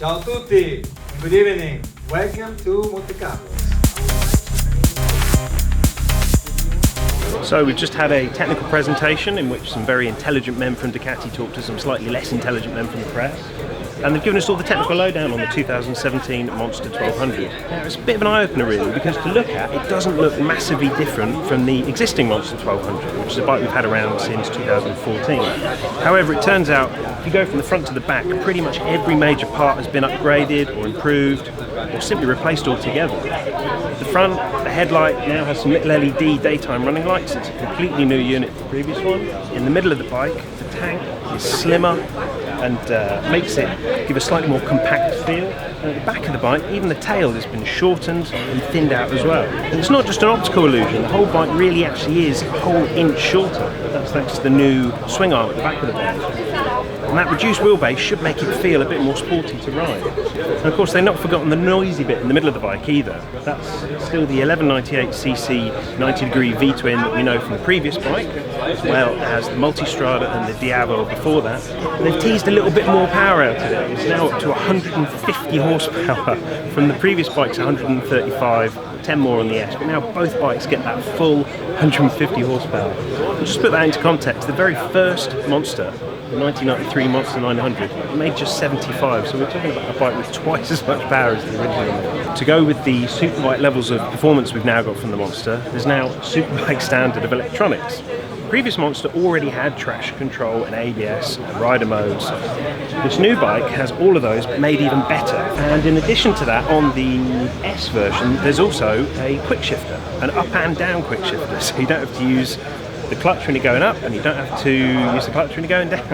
Ciao a tutti, good evening. Welcome to Monte Carlo. So we've just had a technical presentation in which some very intelligent men from Ducati talked to some slightly less intelligent men from the press. And they've given us all the technical lowdown on the 2017 Monster 1200. Now it's a bit of an eye-opener really, because to look at, it doesn't look massively different from the existing Monster 1200, which is a bike we've had around since 2014. However, it turns out, if you go from the front to the back, pretty much every major part has been upgraded or improved, or simply replaced altogether. The front, the headlight now has some little LED daytime running lights. It's a completely new unit to the previous one. In the middle of the bike, the tank is slimmer and makes it give a slightly more compact feel. And at the back of the bike, even the tail has been shortened and thinned out as well. And it's not just an optical illusion, the whole bike really actually is a whole inch shorter. That's thanks to the new swing arm at the back of the bike. And that reduced wheelbase should make it feel a bit more sporty to ride. And of course they've not forgotten the noisy bit in the middle of the bike either. That's still the 1198cc 90-degree V-twin that we know from the previous bike, as well as the Multistrada and the Diavo before that. And they've teased a little bit more power out of it. It's now up to 150 horsepower from the previous bike's 135, 10 more on the S, but now both bikes get that full 150 horsepower. And just to put that into context, the very first Monster, the 1993 Monster 900, made just 75, so we're talking about a bike with twice as much power as the original. To go with the superbike levels of performance we've now got from the Monster, there's now superbike standard of electronics. The previous Monster already had traction control and ABS and rider modes. This new bike has all of those, but made even better. And in addition to that, on the S version, there's also a quick shifter, an up and down quick shifter, so you don't have to use the clutch when you're going up and you don't have to use the clutch when you're going down.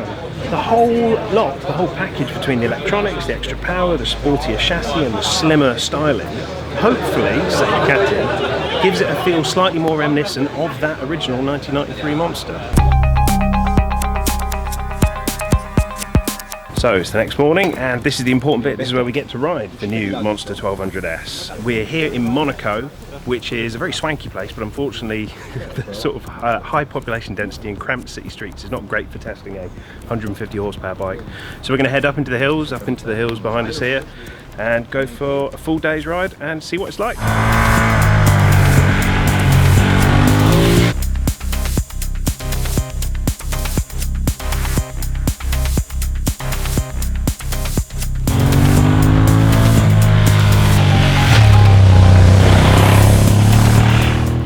The whole lot, the whole package between the electronics, the extra power, the sportier chassis and the slimmer styling, hopefully, say Ducati, gives it a feel slightly more reminiscent of that original 1993 Monster. So it's the next morning and this is the important bit. This is where we get to ride the new Monster 1200S. We're here in Monaco, which is a very swanky place, but unfortunately the sort of high population density and cramped city streets is not great for testing a 150 horsepower bike. So we're going to head up into the hills behind us here, and go for a full day's ride and see what it's like.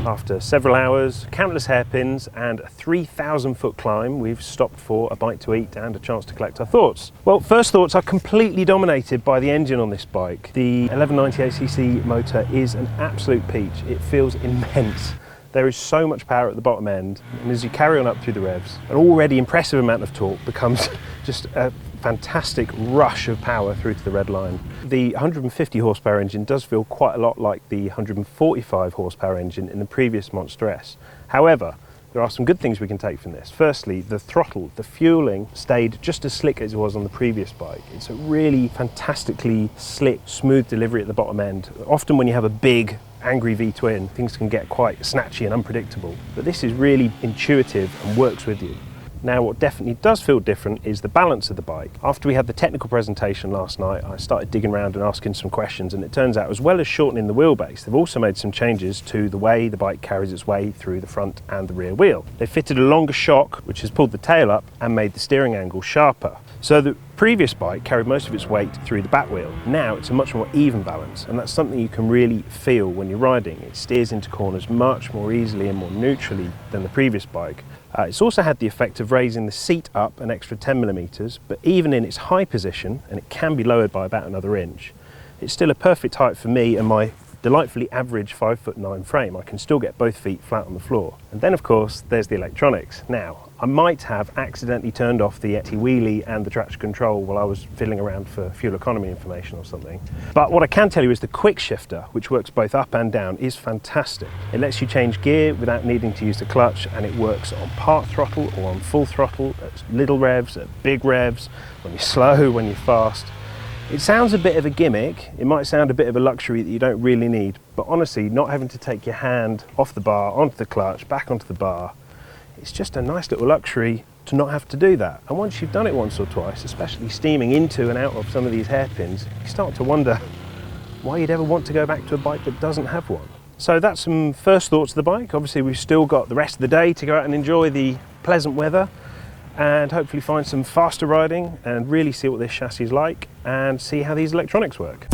After several hours, countless hairpins and a 3,000 foot climb, we've stopped for a bite to eat and a chance to collect our thoughts. Well, first thoughts are completely dominated by the engine on this bike. The 1198cc motor is an absolute peach. It feels immense. There is so much power at the bottom end, and as you carry on up through the revs, an already impressive amount of torque becomes just a fantastic rush of power through to the red line. The 150 horsepower engine does feel quite a lot like the 145 horsepower engine in the previous Monster S. However, there are some good things we can take from this. Firstly, the throttle, the fueling stayed just as slick as it was on the previous bike. It's a really fantastically slick, smooth delivery at the bottom end. Often when you have a big, angry V-twin, things can get quite snatchy and unpredictable. But this is really intuitive and works with you. Now, what definitely does feel different is the balance of the bike. After we had the technical presentation last night, I started digging around and asking some questions, and it turns out, as well as shortening the wheelbase, they've also made some changes to the way the bike carries its way through the front and the rear wheel. They fitted a longer shock, which has pulled the tail up and made the steering angle sharper. So the previous bike carried most of its weight through the back wheel. Now it's a much more even balance, and that's something you can really feel when you're riding. It steers into corners much more easily and more neutrally than the previous bike. It's also had the effect of raising the seat up an extra 10mm, but even in its high position, and it can be lowered by about another inch, it's still a perfect height for me and my delightfully average 5'9" frame. I can still get both feet flat on the floor. And then of course there's the electronics. Now, I might have accidentally turned off the anti-wheelie and the traction control while I was fiddling around for fuel economy information or something. But what I can tell you is the quick shifter, which works both up and down, is fantastic. It lets you change gear without needing to use the clutch, and it works on part throttle or on full throttle, at little revs, at big revs, when you're slow, when you're fast. It sounds a bit of a gimmick, it might sound a bit of a luxury that you don't really need, but honestly, not having to take your hand off the bar, onto the clutch, back onto the bar, it's just a nice little luxury to not have to do that. And once you've done it once or twice, especially steaming into and out of some of these hairpins, you start to wonder why you'd ever want to go back to a bike that doesn't have one. So that's some first thoughts of the bike. Obviously we've still got the rest of the day to go out and enjoy the pleasant weather and hopefully find some faster riding and really see what this chassis is like and see how these electronics work.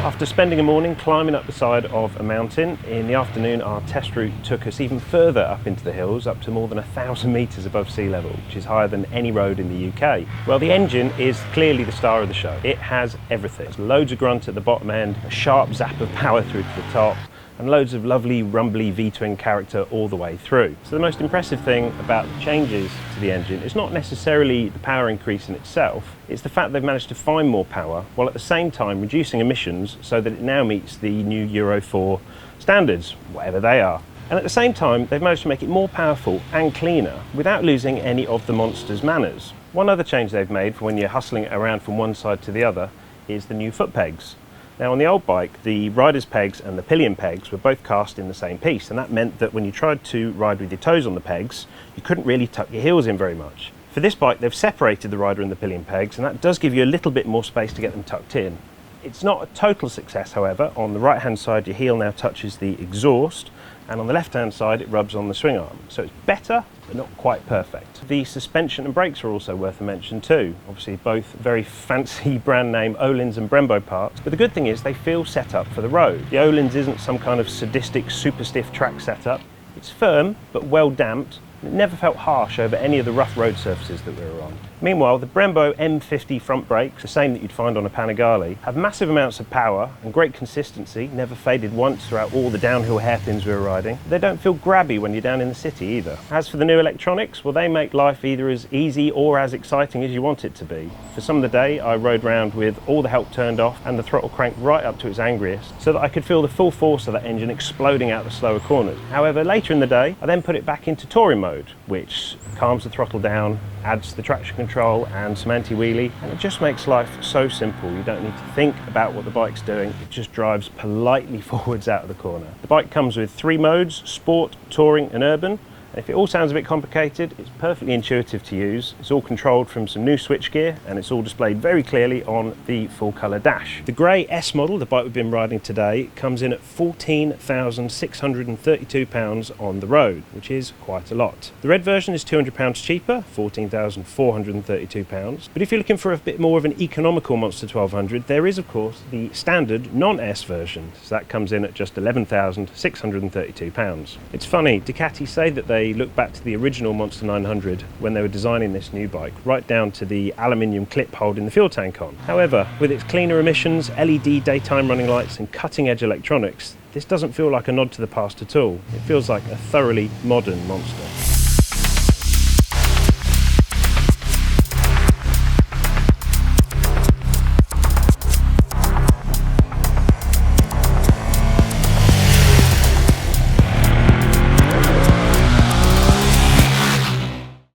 After spending a morning climbing up the side of a mountain, in the afternoon our test route took us even further up into the hills, up to more than 1,000 metres above sea level, which is higher than any road in the UK. Well, the engine is clearly the star of the show. It has everything. There's loads of grunt at the bottom end, a sharp zap of power through to the top, and loads of lovely rumbly V-twin character all the way through. So the most impressive thing about the changes to the engine is not necessarily the power increase in itself, it's the fact they've managed to find more power while at the same time reducing emissions so that it now meets the new Euro 4 standards, whatever they are. And at the same time, they've managed to make it more powerful and cleaner without losing any of the monster's manners. One other change they've made for when you're hustling it around from one side to the other is the new foot pegs. Now on the old bike, the rider's pegs and the pillion pegs were both cast in the same piece, and that meant that when you tried to ride with your toes on the pegs, you couldn't really tuck your heels in very much. For this bike, they've separated the rider and the pillion pegs, and that does give you a little bit more space to get them tucked in. It's not a total success, however. On the right-hand side, your heel now touches the exhaust, and on the left-hand side, it rubs on the swing arm. So it's better, but not quite perfect. The suspension and brakes are also worth a mention too. Obviously, both very fancy brand name Öhlins and Brembo parts, but the good thing is they feel set up for the road. The Öhlins isn't some kind of sadistic, super stiff track setup. It's firm, but well damped. It never felt harsh over any of the rough road surfaces that we were on. Meanwhile, the Brembo M50 front brakes, the same that you'd find on a Panigale, have massive amounts of power and great consistency, never faded once throughout all the downhill hairpins we were riding. They don't feel grabby when you're down in the city either. As for the new electronics, well, they make life either as easy or as exciting as you want it to be. For some of the day, I rode round with all the help turned off and the throttle cranked right up to its angriest, so that I could feel the full force of that engine exploding out the slower corners. However, later in the day, I then put it back into touring mode, which calms the throttle down, adds the traction control and some anti-wheelie, and it just makes life so simple. You don't need to think about what the bike's doing, it just drives politely forwards out of the corner. The bike comes with 3 modes, sport, touring and urban. And if it all sounds a bit complicated, it's perfectly intuitive to use. It's all controlled from some new switchgear and it's all displayed very clearly on the full colour dash. The grey S model, the bike we've been riding today, comes in at £14,632 on the road, which is quite a lot. The red version is £200 cheaper, £14,432. But if you're looking for a bit more of an economical Monster 1200, there is of course the standard non-S version. So that comes in at just £11,632. It's funny, Ducati say that they look back to the original Monster 900 when they were designing this new bike, right down to the aluminium clip holding the fuel tank on. However, with its cleaner emissions, LED daytime running lights and cutting-edge electronics, this doesn't feel like a nod to the past at all. It feels like a thoroughly modern Monster.